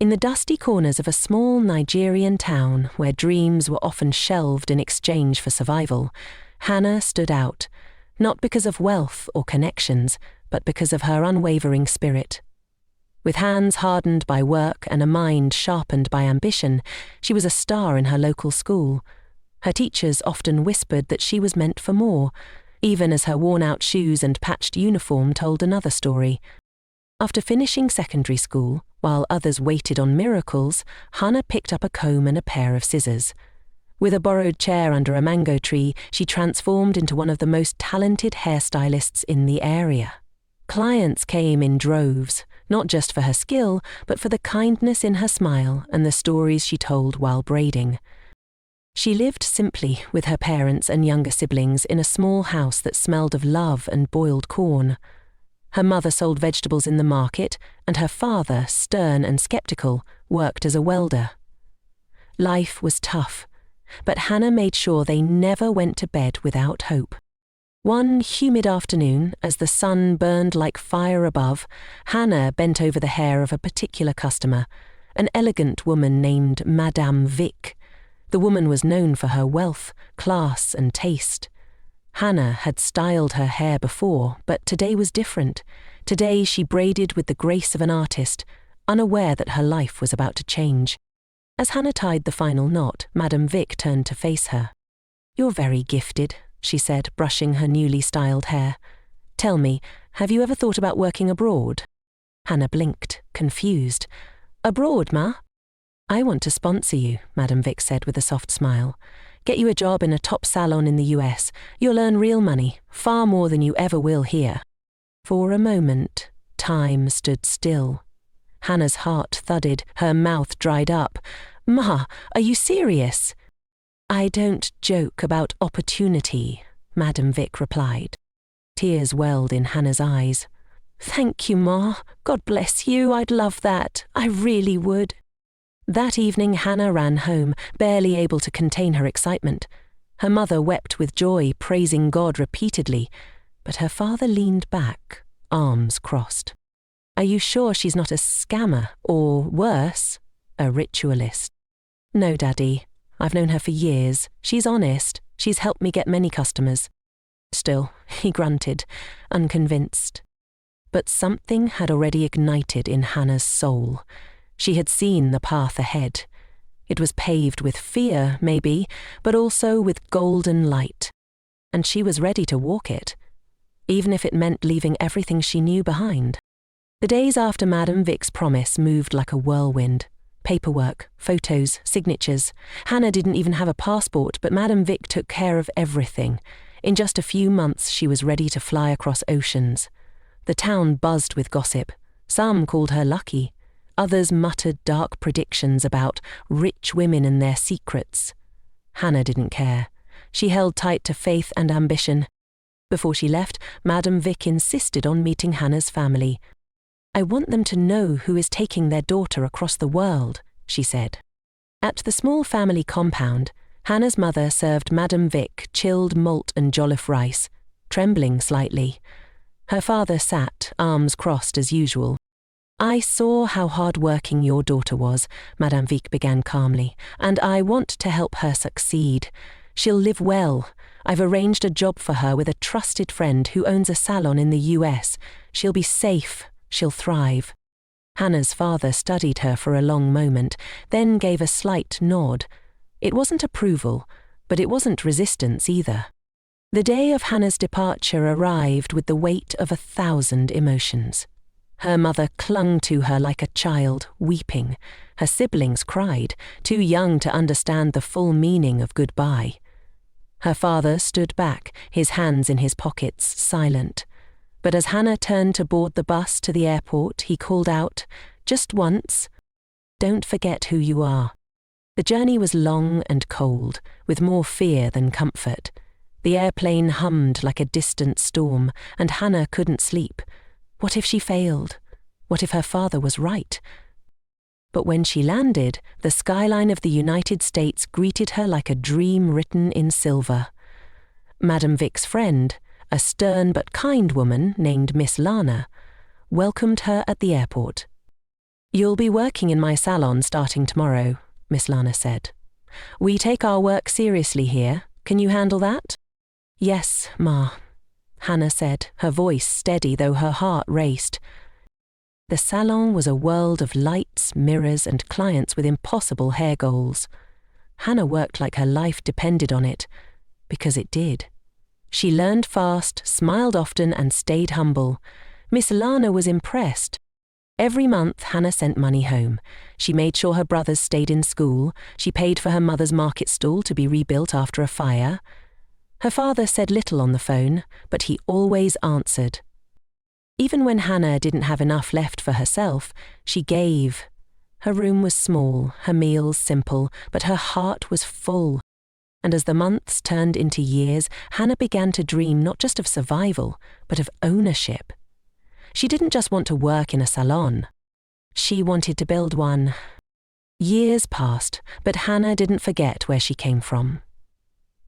In the dusty corners of a small Nigerian town where dreams were often shelved in exchange for survival, Hannah stood out, not because of wealth or connections, but because of her unwavering spirit. With hands hardened by work and a mind sharpened by ambition, she was a star in her local school. Her teachers often whispered that she was meant for more, even as her worn-out shoes and patched uniform told another story. After finishing secondary school, while others waited on miracles, Hannah picked up a comb and a pair of scissors. With a borrowed chair under a mango tree, she transformed into one of the most talented hairstylists in the area. Clients came in droves, not just for her skill, but for the kindness in her smile and the stories she told while braiding. She lived simply with her parents and younger siblings in a small house that smelled of love and boiled corn. Her mother sold vegetables in the market, and her father, stern and skeptical, worked as a welder. Life was tough, but Hannah made sure they never went to bed without hope. One humid afternoon, as the sun burned like fire above, Hannah bent over the hair of a particular customer, an elegant woman named Madame Vic. The woman was known for her wealth, class, and taste. Hannah had styled her hair before, but today was different. Today she braided with the grace of an artist, unaware that her life was about to change. As Hannah tied the final knot, Madame Vic turned to face her. "You're very gifted," she said, brushing her newly styled hair. "Tell me, have you ever thought about working abroad?" Hannah blinked, confused. "Abroad, Ma?" "I want to sponsor you," Madame Vic said with a soft smile. "Get you a job in a top salon in the US. You'll earn real money, far more than you ever will here." For a moment, time stood still. Hannah's heart thudded, her mouth dried up. "Ma, are you serious?" "I don't joke about opportunity," Madame Vic replied. Tears welled in Hannah's eyes. "Thank you, Ma. God bless you. I'd love that. I really would." That evening Hannah ran home, barely able to contain her excitement. Her mother wept with joy, praising God repeatedly, but her father leaned back, arms crossed. "Are you sure she's not a scammer, or worse, a ritualist?" "No, Daddy. I've known her for years. She's honest. She's helped me get many customers." Still, he grunted, unconvinced. But something had already ignited in Hannah's soul. She had seen the path ahead. It was paved with fear, maybe, but also with golden light. And she was ready to walk it, even if it meant leaving everything she knew behind. The days after Madame Vic's promise moved like a whirlwind. Paperwork, photos, signatures. Hannah didn't even have a passport, but Madame Vic took care of everything. In just a few months, she was ready to fly across oceans. The town buzzed with gossip. Some called her lucky. Others muttered dark predictions about rich women and their secrets. Hannah didn't care. She held tight to faith and ambition. Before she left, Madame Vic insisted on meeting Hannah's family. "I want them to know who is taking their daughter across the world," she said. At the small family compound, Hannah's mother served Madame Vic chilled malt and jollof rice, trembling slightly. Her father sat, arms crossed as usual. "I saw how hard-working your daughter was," Madame Vic began calmly, "and I want to help her succeed. She'll live well. I've arranged a job for her with a trusted friend who owns a salon in the US. She'll be safe. She'll thrive." Hannah's father studied her for a long moment, then gave a slight nod. It wasn't approval, but it wasn't resistance either. The day of Hannah's departure arrived with the weight of 1,000 emotions. Her mother clung to her like a child, weeping. Her siblings cried, too young to understand the full meaning of goodbye. Her father stood back, his hands in his pockets, silent. But as Hannah turned to board the bus to the airport, he called out, just once, "Don't forget who you are." The journey was long and cold, with more fear than comfort. The airplane hummed like a distant storm, and Hannah couldn't sleep. What if she failed? What if her father was right? But when she landed, the skyline of the United States greeted her like a dream written in silver. Madame Vic's friend, a stern but kind woman named Miss Lana, welcomed her at the airport. "You'll be working in my salon starting tomorrow," Miss Lana said. "We take our work seriously here. Can you handle that?" "Yes, Ma," Hannah said, her voice steady though her heart raced. The salon was a world of lights, mirrors, and clients with impossible hair goals. Hannah worked like her life depended on it, because it did. She learned fast, smiled often, and stayed humble. Miss Lana was impressed. Every month, Hannah sent money home. She made sure her brothers stayed in school. She paid for her mother's market stall to be rebuilt after a fire. Her father said little on the phone, but he always answered. Even when Hannah didn't have enough left for herself, she gave. Her room was small, her meals simple, but her heart was full. And as the months turned into years, Hannah began to dream not just of survival, but of ownership. She didn't just want to work in a salon. She wanted to build one. Years passed, but Hannah didn't forget where she came from.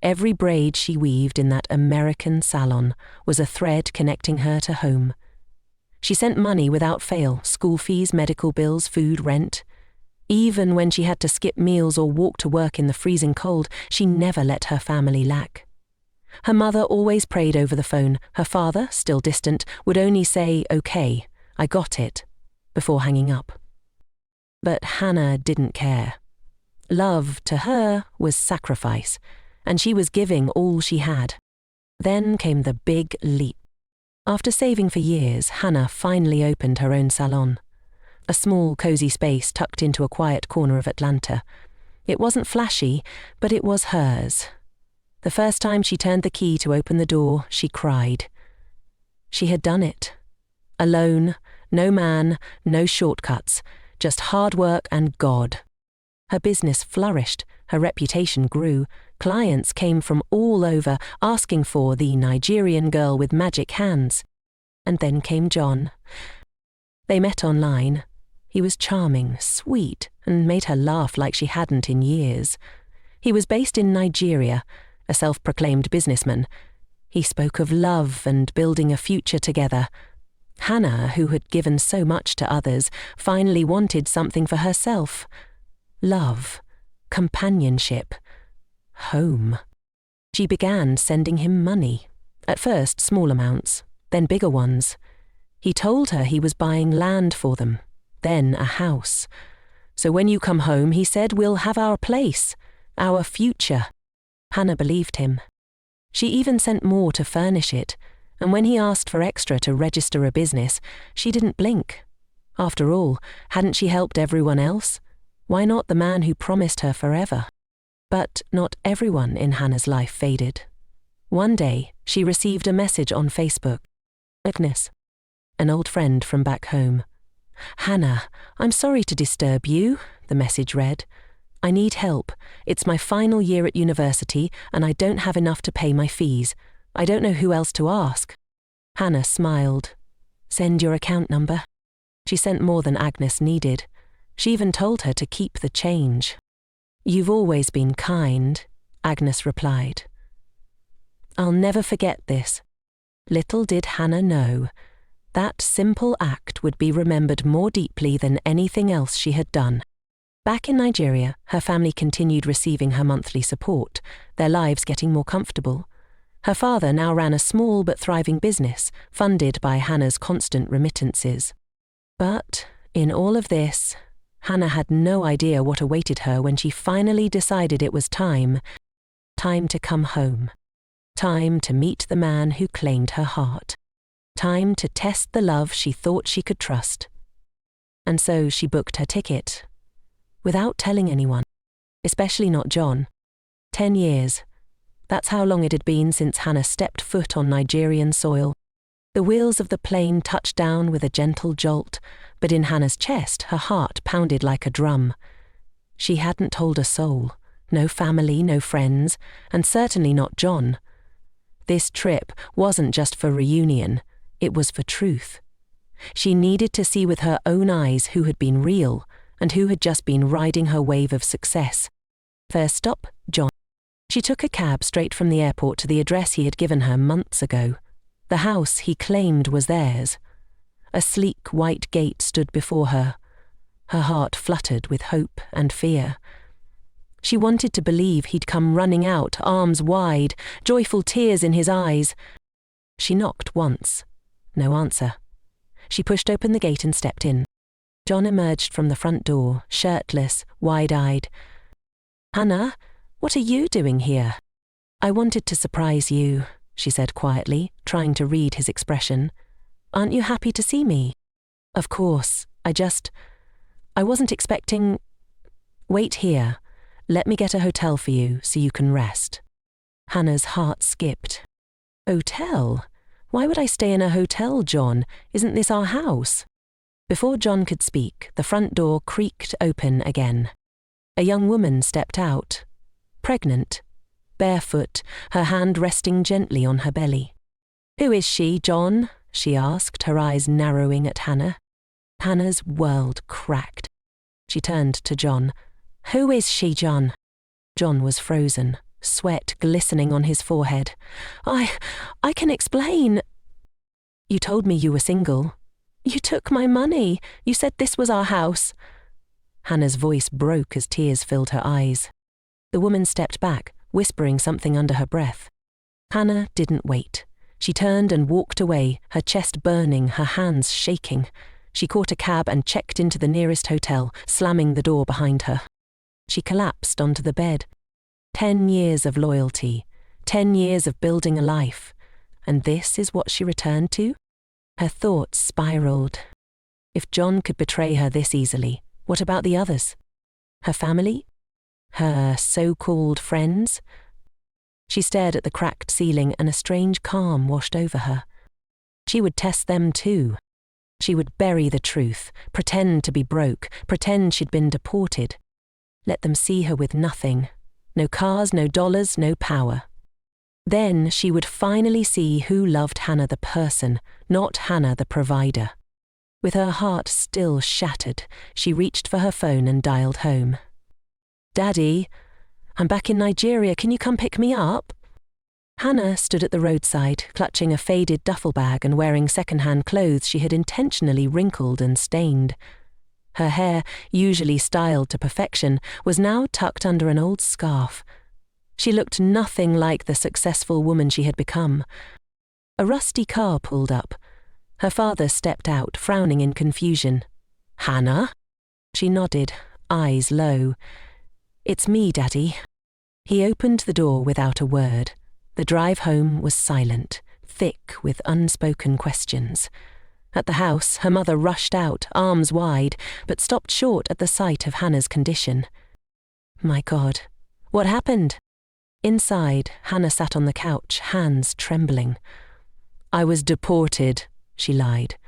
Every braid she weaved in that American salon was a thread connecting her to home. She sent money without fail, school fees, medical bills, food, rent. Even when she had to skip meals or walk to work in the freezing cold, she never let her family lack. Her mother always prayed over the phone. Her father, still distant, would only say, "Okay, I got it," before hanging up. But Hannah didn't care. Love, to her, was sacrifice, and she was giving all she had. Then came the big leap. After saving for years, Hannah finally opened her own salon. A small, cozy space tucked into a quiet corner of Atlanta. It wasn't flashy, but it was hers. The first time she turned the key to open the door, she cried. She had done it. Alone, no man, no shortcuts, just hard work and God. Her business flourished, her reputation grew. Clients came from all over asking for the Nigerian girl with magic hands. And then came John. They met online. He was charming, sweet, and made her laugh like she hadn't in years. He was based in Nigeria, a self-proclaimed businessman. He spoke of love and building a future together. Hannah, who had given so much to others, finally wanted something for herself. Love, companionship, home. She began sending him money. At first, small amounts, then bigger ones. He told her he was buying land for them, then a house. "So when you come home," he said, "we'll have our place, our future." Hannah believed him. She even sent more to furnish it, and when he asked for extra to register a business, she didn't blink. After all, hadn't she helped everyone else? Why not the man who promised her forever? But not everyone in Hannah's life faded. One day, she received a message on Facebook. Agnes, an old friend from back home. "Hannah, I'm sorry to disturb you," the message read. "I need help. It's my final year at university, and I don't have enough to pay my fees. I don't know who else to ask." Hannah smiled. "Send your account number." She sent more than Agnes needed. She even told her to keep the change. "You've always been kind," Agnes replied. "I'll never forget this." Little did Hannah know, that simple act would be remembered more deeply than anything else she had done. Back in Nigeria, her family continued receiving her monthly support, their lives getting more comfortable. Her father now ran a small but thriving business, funded by Hannah's constant remittances. But in all of this, Hannah had no idea what awaited her when she finally decided it was time to come home. Time to meet the man who claimed her heart. Time to test the love she thought she could trust. And so she booked her ticket. Without telling anyone, especially not John. 10 years. That's how long it had been since Hannah stepped foot on Nigerian soil. The wheels of the plane touched down with a gentle jolt, but in Hannah's chest her heart pounded like a drum. She hadn't told a soul, no family, no friends, and certainly not John. This trip wasn't just for reunion, it was for truth. She needed to see with her own eyes who had been real and who had just been riding her wave of success. First stop, John. She took a cab straight from the airport to the address he had given her months ago. The house he claimed was theirs. A sleek white gate stood before her. Her heart fluttered with hope and fear. She wanted to believe he'd come running out, arms wide, joyful tears in his eyes. She knocked once. No answer. She pushed open the gate and stepped in. John emerged from the front door, shirtless, wide-eyed. "Hannah, what are you doing here?" "I wanted to surprise you," she said quietly, trying to read his expression. "Aren't you happy to see me?" "Of course. I wasn't expecting—" "Wait here. Let me get a hotel for you so you can rest." Hannah's heart skipped. "Hotel? Why would I stay in a hotel, John? Isn't this our house?" Before John could speak, the front door creaked open again. A young woman stepped out, pregnant, barefoot, her hand resting gently on her belly. "Who is she, John?" she asked, her eyes narrowing at Hannah. Hannah's world cracked. She turned to John. "Who is she, John?" John was frozen, sweat glistening on his forehead. I can explain." "You told me you were single." "You took my money. You said this was our house." Hannah's voice broke as tears filled her eyes. The woman stepped back, whispering something under her breath. Hannah didn't wait. She turned and walked away, her chest burning, her hands shaking. She caught a cab and checked into the nearest hotel, slamming the door behind her. She collapsed onto the bed. 10 years of loyalty, 10 years of building a life. And this is what she returned to? Her thoughts spiraled. If John could betray her this easily, what about the others? Her family? Her so-called friends? She stared at the cracked ceiling and a strange calm washed over her. She would test them too. She would bury the truth, pretend to be broke, pretend she'd been deported. Let them see her with nothing. No cars, no dollars, no power. Then she would finally see who loved Hannah the person, not Hannah the provider. With her heart still shattered, she reached for her phone and dialed home. "Daddy, I'm back in Nigeria. Can you come pick me up?" Hannah stood at the roadside, clutching a faded duffel bag and wearing second-hand clothes she had intentionally wrinkled and stained. Her hair, usually styled to perfection, was now tucked under an old scarf. She looked nothing like the successful woman she had become. A rusty car pulled up. Her father stepped out, frowning in confusion. "Hannah?" She nodded, eyes low. "It's me, Daddy." He opened the door without a word. The drive home was silent, thick with unspoken questions. At the house, her mother rushed out, arms wide, but stopped short at the sight of Hannah's condition. "My God, what happened?" Inside, Hannah sat on the couch, hands trembling. "I was deported," she lied.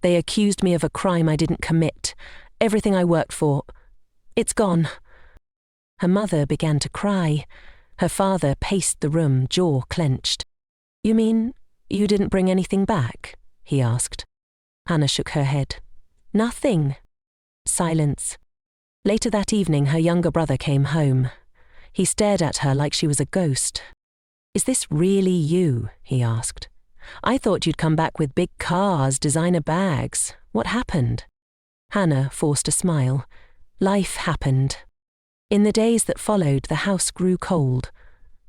"They accused me of a crime I didn't commit. Everything I worked for, it's gone." Her mother began to cry. Her father paced the room, jaw clenched. "You mean you didn't bring anything back?" he asked. Hannah shook her head. "Nothing." Silence. Later that evening, her younger brother came home. He stared at her like she was a ghost. "Is this really you?" he asked. "I thought you'd come back with big cars, designer bags. What happened?" Hannah forced a smile. Life happened. In the days that followed, the house grew cold.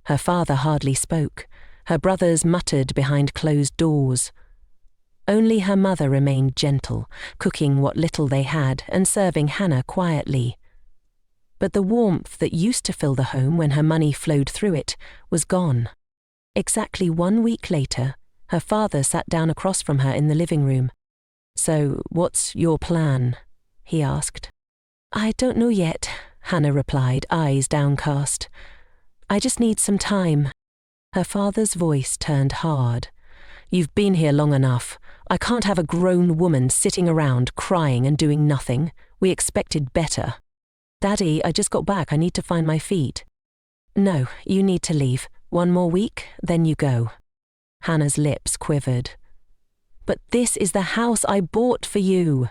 Her father hardly spoke. Her brothers muttered behind closed doors. Only her mother remained gentle, cooking what little they had and serving Hannah quietly. But the warmth that used to fill the home when her money flowed through it was gone. Exactly 1 week later, her father sat down across from her in the living room. "So, what's your plan?" he asked. "I don't know yet," Hannah replied, eyes downcast. "I just need some time." Her father's voice turned hard. "You've been here long enough. I can't have a grown woman sitting around crying and doing nothing. We expected better." "Daddy, I just got back. I need to find my feet." "No, you need to leave. 1 more week, then you go." Hannah's lips quivered. "But this is the house I bought for you."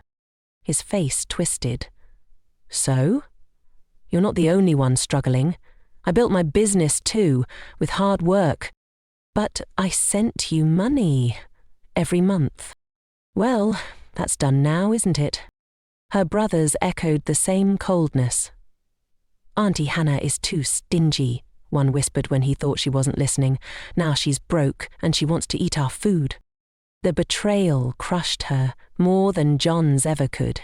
His face twisted. "So? You're not the only one struggling. I built my business too, with hard work. But I sent you money every month." "Well, that's done now, isn't it?" Her brothers echoed the same coldness. "Auntie Hannah is too stingy," one whispered when he thought she wasn't listening. "Now she's broke and she wants to eat our food." The betrayal crushed her more than John's ever could.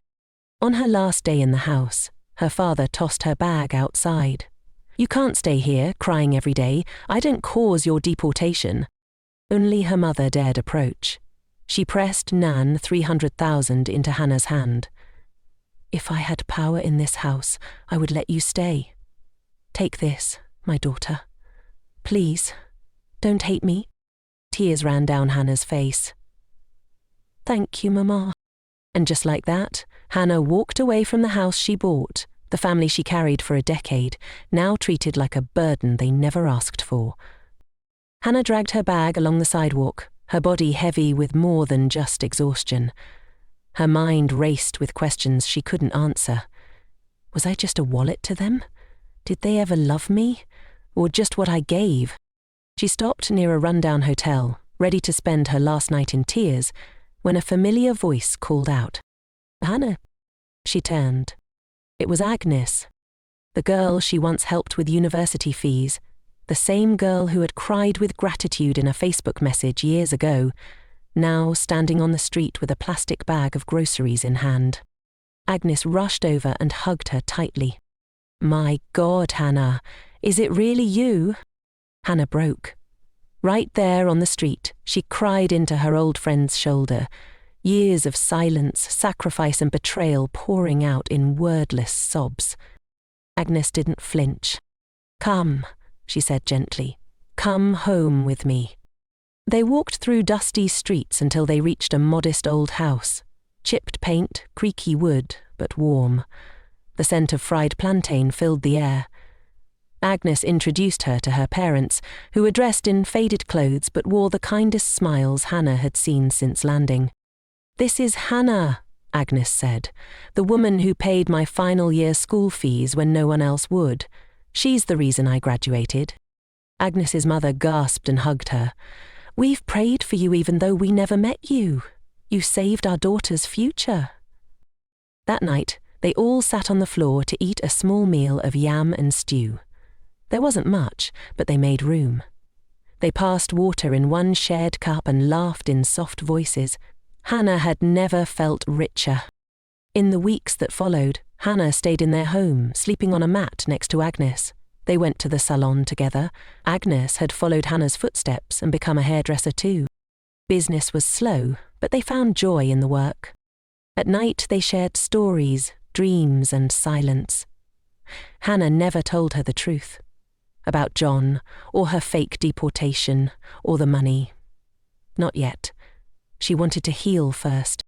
On her last day in the house, her father tossed her bag outside. "You can't stay here, crying every day. I don't cause your deportation." Only her mother dared approach. She pressed Nan 300,000 into Hannah's hand. "If I had power in this house, I would let you stay. Take this, my daughter. Please, don't hate me." Tears ran down Hannah's face. "Thank you, Mama." And just like that, Hannah walked away from the house she bought, the family she carried for a decade, now treated like a burden they never asked for. Hannah dragged her bag along the sidewalk, her body heavy with more than just exhaustion. Her mind raced with questions she couldn't answer. Was I just a wallet to them? Did they ever love me? Or just what I gave? She stopped near a rundown hotel, ready to spend her last night in tears, when a familiar voice called out, "Hannah." She turned. It was Agnes, the girl she once helped with university fees, the same girl who had cried with gratitude in a Facebook message years ago, now standing on the street with a plastic bag of groceries in hand. Agnes rushed over and hugged her tightly. "My God, Hannah, is it really you?" Hannah broke. Right there on the street, she cried into her old friend's shoulder, years of silence, sacrifice and betrayal pouring out in wordless sobs. Agnes didn't flinch. "Come," she said gently. "Come home with me." They walked through dusty streets until they reached a modest old house. Chipped paint, creaky wood, but warm. The scent of fried plantain filled the air. Agnes introduced her to her parents, who were dressed in faded clothes but wore the kindest smiles Hannah had seen since landing. "This is Hannah," Agnes said, "the woman who paid my final year school fees when no one else would. She's the reason I graduated." Agnes's mother gasped and hugged her. "We've prayed for you even though we never met you. You saved our daughter's future." That night, they all sat on the floor to eat a small meal of yam and stew. There wasn't much, but they made room. They passed water in one shared cup and laughed in soft voices. Hannah had never felt richer. In the weeks that followed, Hannah stayed in their home, sleeping on a mat next to Agnes. They went to the salon together. Agnes had followed Hannah's footsteps and become a hairdresser too. Business was slow, but they found joy in the work. At night they shared stories, dreams and silence. Hannah never told her the truth. About John, or her fake deportation, or the money. Not yet. She wanted to heal first.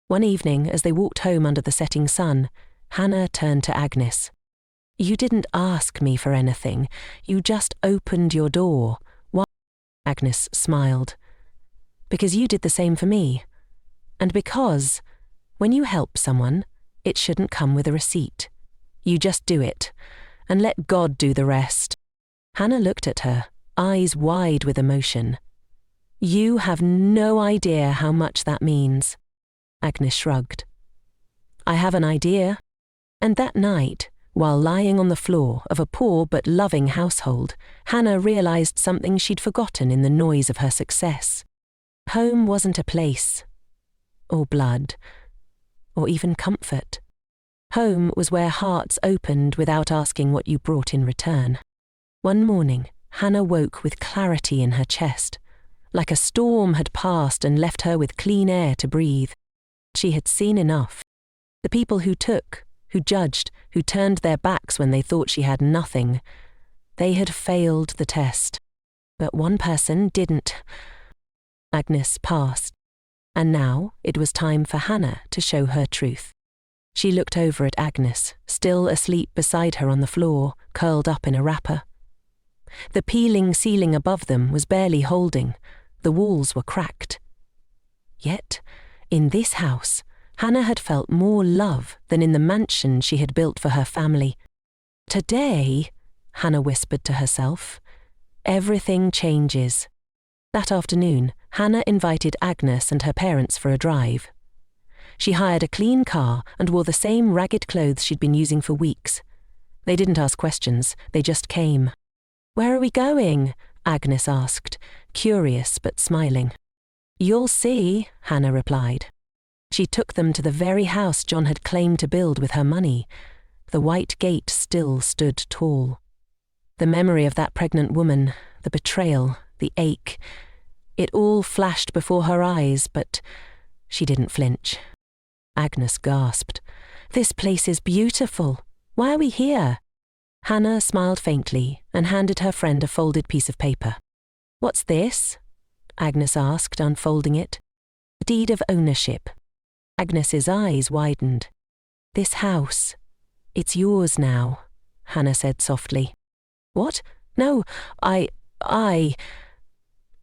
One evening, as they walked home under the setting sun, Hannah turned to Agnes. "You didn't ask me for anything. You just opened your door. Why?" Agnes smiled. "Because you did the same for me. And because, when you help someone, it shouldn't come with a receipt. You just do it, and let God do the rest." Hannah looked at her, eyes wide with emotion. "You have no idea how much that means." Agnes shrugged. "I have an idea." And that night, while lying on the floor of a poor but loving household, Hannah realized something she'd forgotten in the noise of her success. Home wasn't a place, or blood, or even comfort. Home was where hearts opened without asking what you brought in return. One morning, Hannah woke with clarity in her chest, like a storm had passed and left her with clean air to breathe. She had seen enough. The people who took, who judged, who turned their backs when they thought she had nothing, they had failed the test. But one person didn't. Agnes passed. And now it was time for Hannah to show her truth. She looked over at Agnes, still asleep beside her on the floor, curled up in a wrapper. The peeling ceiling above them was barely holding. The walls were cracked. Yet, in this house, Hannah had felt more love than in the mansion she had built for her family. Today, Hannah whispered to herself, everything changes. That afternoon, Hannah invited Agnes and her parents for a drive. She hired a clean car and wore the same ragged clothes she'd been using for weeks. They didn't ask questions, they just came. "Where are we going?" Agnes asked, curious but smiling. "You'll see," Hannah replied. She took them to the very house John had claimed to build with her money. The white gate still stood tall. The memory of that pregnant woman, the betrayal, the ache, it all flashed before her eyes, but she didn't flinch. Agnes gasped. "This place is beautiful. Why are we here?" Hannah smiled faintly and handed her friend a folded piece of paper. "What's this?" Agnes asked, unfolding it. "A deed of ownership." Agnes's eyes widened. "This house, it's yours now," Hannah said softly. "What? No, I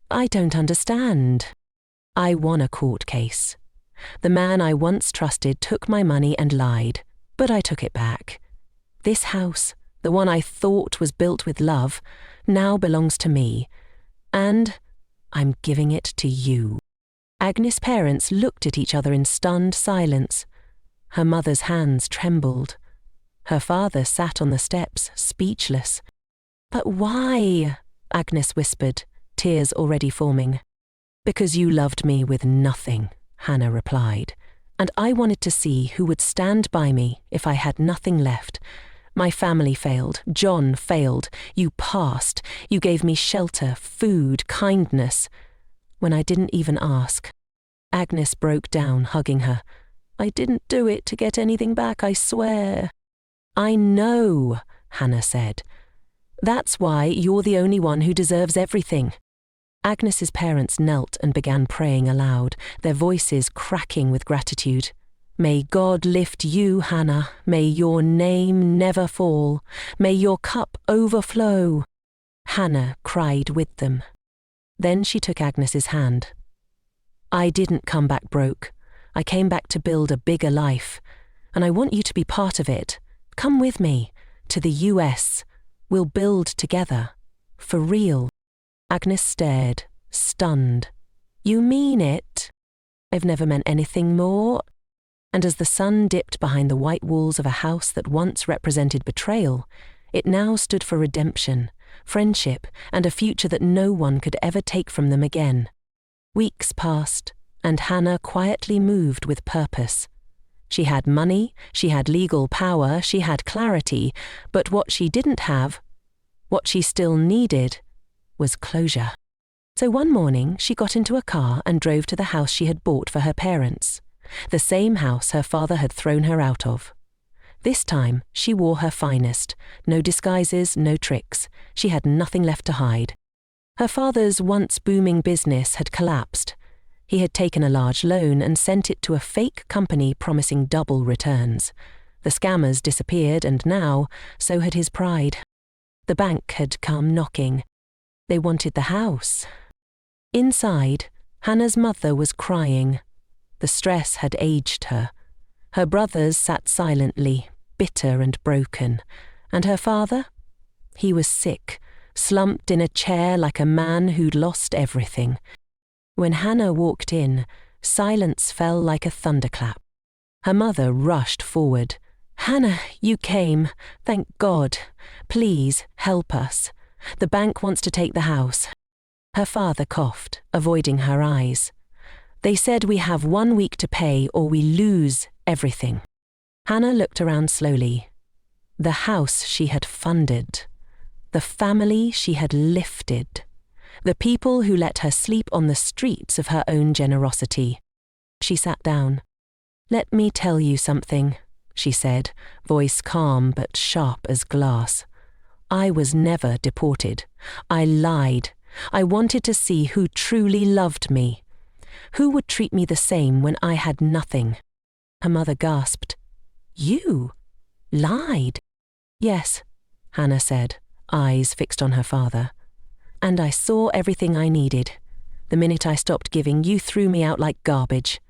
don't understand." "I won a court case. The man I once trusted took my money and lied, but I took it back. This house, the one I thought was built with love, now belongs to me, and I'm giving it to you." Agnes' parents looked at each other in stunned silence. Her mother's hands trembled. Her father sat on the steps, speechless. "But why?" Agnes whispered, tears already forming. "Because you loved me with nothing," Hannah replied, "and I wanted to see who would stand by me if I had nothing left. My family failed, John failed, you passed, you gave me shelter, food, kindness, when I didn't even ask." Agnes broke down, hugging her. "I didn't do it to get anything back, I swear." "I know," Hannah said. "That's why you're the only one who deserves everything." Agnes's parents knelt and began praying aloud, their voices cracking with gratitude. "May God lift you, Hannah. May your name never fall. May your cup overflow." Hannah cried with them. Then she took Agnes's hand. "I didn't come back broke. I came back to build a bigger life, and I want you to be part of it. Come with me to the US. We'll build together. For real." Agnes stared, stunned. "You mean it?" "I've never meant anything more." And as the sun dipped behind the white walls of a house that once represented betrayal, it now stood for redemption, friendship, and a future that no one could ever take from them again. Weeks passed, and Hannah quietly moved with purpose. She had money, she had legal power, she had clarity, but what she didn't have, what she still needed, was closure. So one morning she got into a car and drove to the house she had bought for her parents, the same house her father had thrown her out of. This time she wore her finest, no disguises, no tricks. She had nothing left to hide. Her father's once booming business had collapsed. He had taken a large loan and sent it to a fake company promising double returns. The scammers disappeared, and now, so had his pride. The bank had come knocking. They wanted the house. Inside, Hannah's mother was crying. The stress had aged her. Her brothers sat silently, bitter and broken. And her father? He was sick, slumped in a chair like a man who'd lost everything. When Hannah walked in, silence fell like a thunderclap. Her mother rushed forward. "Hannah, you came. Thank God. Please, help us. The bank wants to take the house." Her father coughed, avoiding her eyes. "They said we have 1 week to pay or we lose everything." Hannah looked around slowly. The house she had funded. The family she had lifted. The people who let her sleep on the streets of her own generosity. She sat down. "Let me tell you something," she said, voice calm but sharp as glass. "I was never deported. I lied. I wanted to see who truly loved me. Who would treat me the same when I had nothing." Her mother gasped. "You lied?" "Yes," Hannah said, eyes fixed on her father. "And I saw everything I needed. The minute I stopped giving, you threw me out like garbage.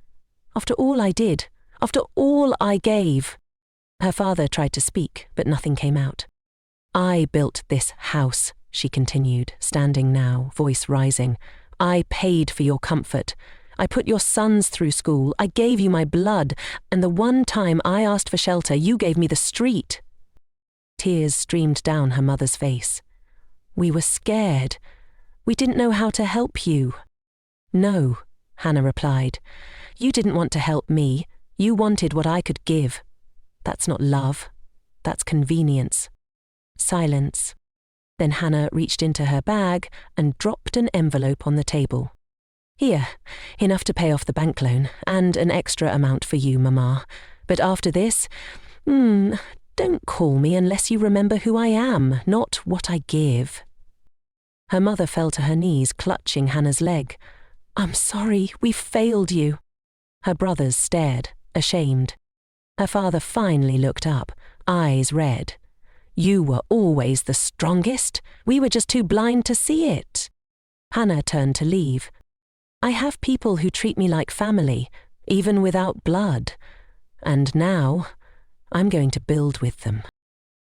After all I did, after all I gave." Her father tried to speak, but nothing came out. "I built this house," she continued, standing now, voice rising. "I paid for your comfort. I put your sons through school, I gave you my blood, and the one time I asked for shelter, you gave me the street." Tears streamed down her mother's face. "We were scared. We didn't know how to help you." "No," Hannah replied. "You didn't want to help me. You wanted what I could give. That's not love. That's convenience." Silence. Then Hannah reached into her bag and dropped an envelope on the table. "Here, enough to pay off the bank loan, and an extra amount for you, Mama. But after this, don't call me unless you remember who I am, not what I give." Her mother fell to her knees, clutching Hannah's leg. "I'm sorry, we failed you." Her brothers stared, ashamed. Her father finally looked up, eyes red. "You were always the strongest. We were just too blind to see it." Hannah turned to leave. "I have people who treat me like family, even without blood. And now, I'm going to build with them."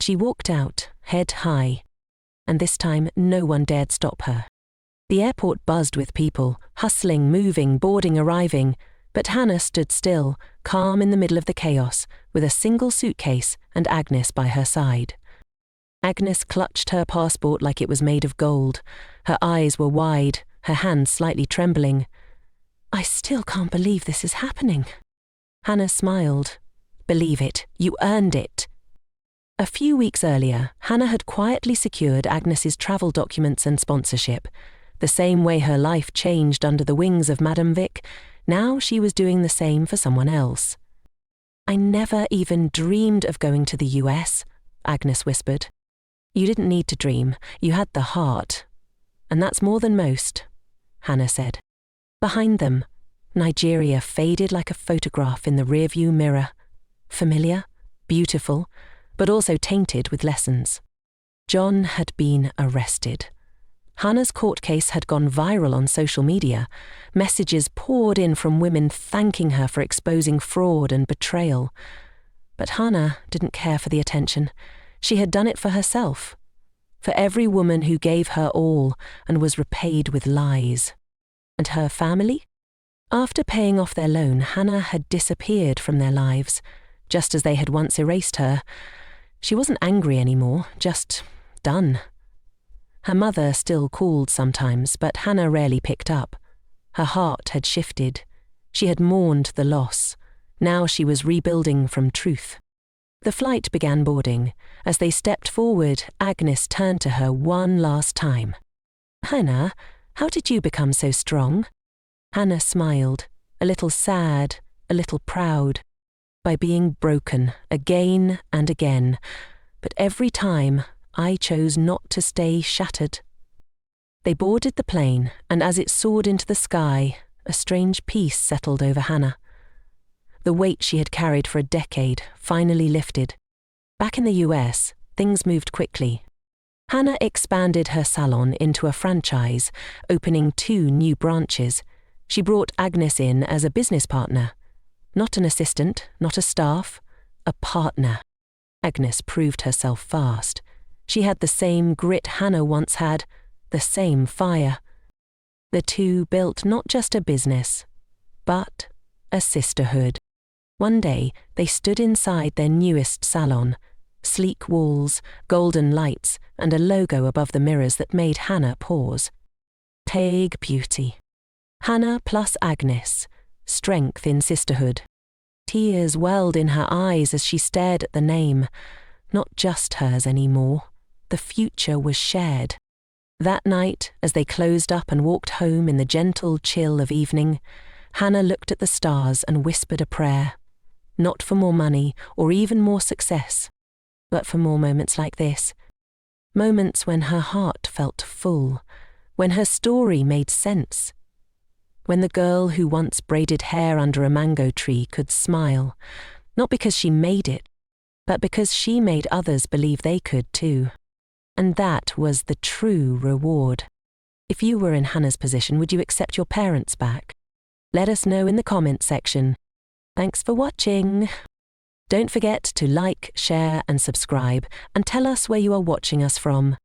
She walked out, head high. And this time, no one dared stop her. The airport buzzed with people, hustling, moving, boarding, arriving. But Hannah stood still, calm in the middle of the chaos, with a single suitcase and Agnes by her side. Agnes clutched her passport like it was made of gold. Her eyes were wide, her hands slightly trembling. "I still can't believe this is happening." Hannah smiled. "Believe it, you earned it." A few weeks earlier, Hannah had quietly secured Agnes's travel documents and sponsorship. The same way her life changed under the wings of Madame Vic, now she was doing the same for someone else. "I never even dreamed of going to the US, Agnes whispered. "You didn't need to dream, you had the heart. And that's more than most," Hannah said. Behind them, Nigeria faded like a photograph in the rearview mirror. Familiar, beautiful, but also tainted with lessons. John had been arrested. Hannah's court case had gone viral on social media. Messages poured in from women thanking her for exposing fraud and betrayal. But Hannah didn't care for the attention. She had done it for herself. For every woman who gave her all and was repaid with lies. And her family? After paying off their loan, Hannah had disappeared from their lives, just as they had once erased her. She wasn't angry anymore, just done. Her mother still called sometimes, but Hannah rarely picked up. Her heart had shifted. She had mourned the loss. Now she was rebuilding from truth. The flight began boarding. As they stepped forward, Agnes turned to her one last time. "Hannah, how did you become so strong?" Hannah smiled, a little sad, a little proud. "By being broken, again and again. But every time, I chose not to stay shattered." They boarded the plane, and as it soared into the sky, a strange peace settled over Hannah. The weight she had carried for a decade finally lifted. Back in the US, things moved quickly. Hannah expanded her salon into a franchise, opening 2 new branches. She brought Agnes in as a business partner. Not an assistant, not a staff, a partner. Agnes proved herself fast. She had the same grit Hannah once had, the same fire. The two built not just a business, but a sisterhood. One day, they stood inside their newest salon, sleek walls, golden lights, and a logo above the mirrors that made Hannah pause. Tag Beauty. Hannah plus Agnes, strength in sisterhood. Tears welled in her eyes as she stared at the name. Not just hers anymore. The future was shared. That night, as they closed up and walked home in the gentle chill of evening, Hannah looked at the stars and whispered a prayer. Not for more money or even more success, but for more moments like this. Moments when her heart felt full, when her story made sense. When the girl who once braided hair under a mango tree could smile, not because she made it, but because she made others believe they could too. And that was the true reward. If you were in Hannah's position, would you accept your parents back? Let us know in the comments section. Thanks for watching. Don't forget to like, share and subscribe, and tell us where you are watching us from.